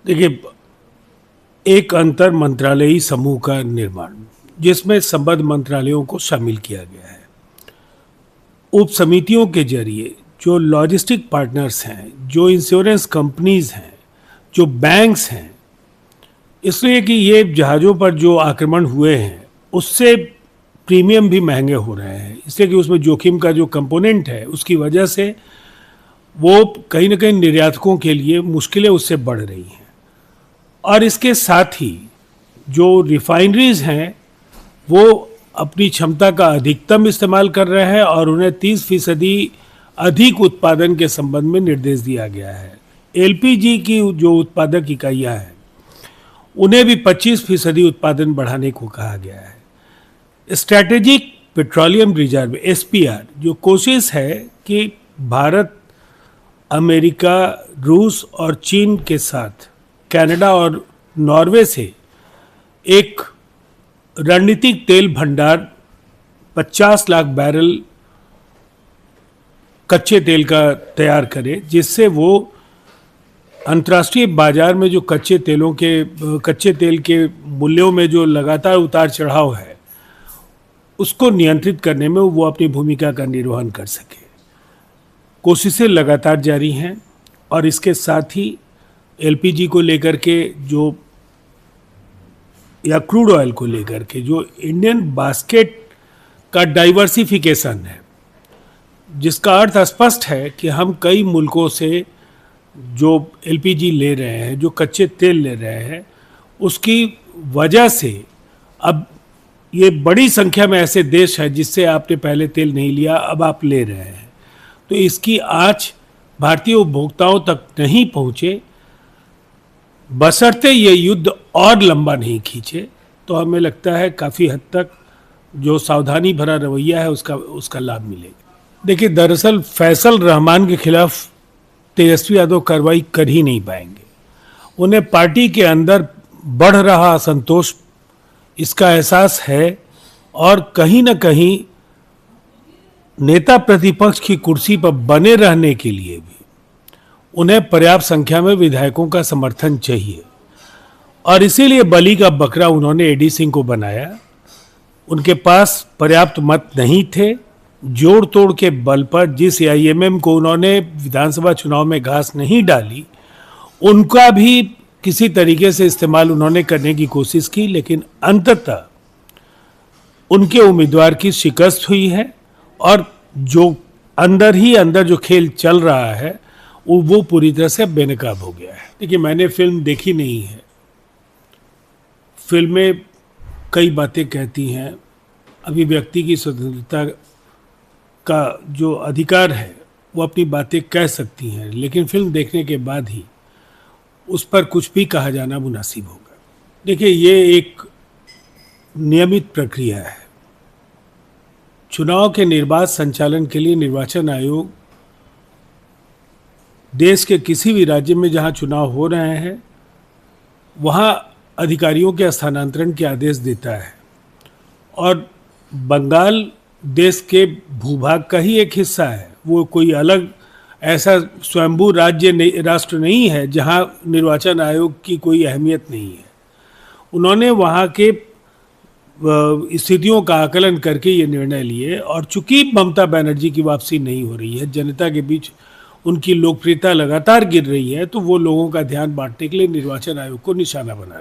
देखिए, एक अंतर मंत्रालयी समूह का निर्माण जिसमें संबद्ध मंत्रालयों को शामिल किया गया है। उप समितियों के जरिए जो लॉजिस्टिक पार्टनर्स हैं, जो इंश्योरेंस कंपनीज हैं, जो बैंक्स हैं, इसलिए कि ये जहाज़ों पर जो आक्रमण हुए हैं उससे प्रीमियम भी महंगे हो रहे हैं, इसलिए कि उसमें जोखिम का जो कंपोनेंट है उसकी वजह से वो कहीं ना कहीं निर्यातकों के लिए मुश्किलें उससे बढ़ रही हैं। और इसके साथ ही जो रिफाइनरीज हैं वो अपनी क्षमता का अधिकतम इस्तेमाल कर रहे हैं और उन्हें 30% अधिक उत्पादन के संबंध में निर्देश दिया गया है। एलपीजी की जो उत्पादक इकाइयां हैं उन्हें भी 25% उत्पादन बढ़ाने को कहा गया है। स्ट्रैटेजिक पेट्रोलियम रिजर्व एसपीआर जो कोशिश है कि भारत, अमेरिका, रूस और चीन के साथ कनाडा और नॉर्वे से एक रणनीतिक तेल भंडार 50 लाख बैरल कच्चे तेल का तैयार करे, जिससे वो अंतर्राष्ट्रीय बाजार में जो कच्चे तेल के मूल्यों में जो लगातार उतार चढ़ाव है उसको नियंत्रित करने में वो अपनी भूमिका का निर्वहन कर सके। कोशिशें लगातार जारी हैं और इसके साथ ही एलपीजी को लेकर के जो या क्रूड ऑयल को लेकर के जो इंडियन बास्केट का डाइवर्सिफिकेशन है, जिसका अर्थ स्पष्ट है कि हम कई मुल्कों से जो एलपीजी ले रहे हैं, जो कच्चे तेल ले रहे हैं, उसकी वजह से अब ये बड़ी संख्या में ऐसे देश हैं जिससे आपने पहले तेल नहीं लिया, अब आप ले रहे हैं। तो इसकी आँच भारतीय उपभोक्ताओं तक नहीं पहुँचे, बशर्ते ये युद्ध और लंबा नहीं खींचे, तो हमें लगता है काफ़ी हद तक जो सावधानी भरा रवैया है उसका लाभ मिलेगा। देखिए, दरअसल फैसल रहमान के खिलाफ तेजस्वी यादव कार्रवाई कर ही नहीं पाएंगे। उन्हें पार्टी के अंदर बढ़ रहा असंतोष इसका एहसास है और कहीं ना कहीं नेता प्रतिपक्ष की कुर्सी पर बने रहने के लिए भी उन्हें पर्याप्त संख्या में विधायकों का समर्थन चाहिए और इसीलिए बलि का बकरा उन्होंने एडी सिंह को बनाया। उनके पास पर्याप्त मत नहीं थे, जोड़ तोड़ के बल पर जिस आईएमएम को उन्होंने विधानसभा चुनाव में घास नहीं डाली उनका भी किसी तरीके से इस्तेमाल उन्होंने करने की कोशिश की, लेकिन अंततः उनके उम्मीदवार की शिकस्त हुई है और जो अंदर ही अंदर जो खेल चल रहा है वो पूरी तरह से बेनकाब हो गया है। देखिए, मैंने फिल्म देखी नहीं है। फिल्में कई बातें कहती हैं, अभिव्यक्ति की स्वतंत्रता का जो अधिकार है वो अपनी बातें कह सकती हैं, लेकिन फिल्म देखने के बाद ही उस पर कुछ भी कहा जाना मुनासिब होगा। देखिए, ये एक नियमित प्रक्रिया है। चुनाव के निर्बाध संचालन के लिए निर्वाचन आयोग देश के किसी भी राज्य में जहां चुनाव हो रहे हैं वहां अधिकारियों के स्थानांतरण के आदेश देता है और बंगाल देश के भूभाग का ही एक हिस्सा है। वो कोई अलग ऐसा स्वयंभू राष्ट्र नहीं है जहां निर्वाचन आयोग की कोई अहमियत नहीं है। उन्होंने वहां के स्थितियों का आकलन करके ये निर्णय लिए और चूंकि ममता बनर्जी की वापसी नहीं हो रही है, जनता के बीच उनकी लोकप्रियता लगातार गिर रही है, तो वो लोगों का ध्यान बांटने के लिए निर्वाचन आयोग को निशाना बना रही है।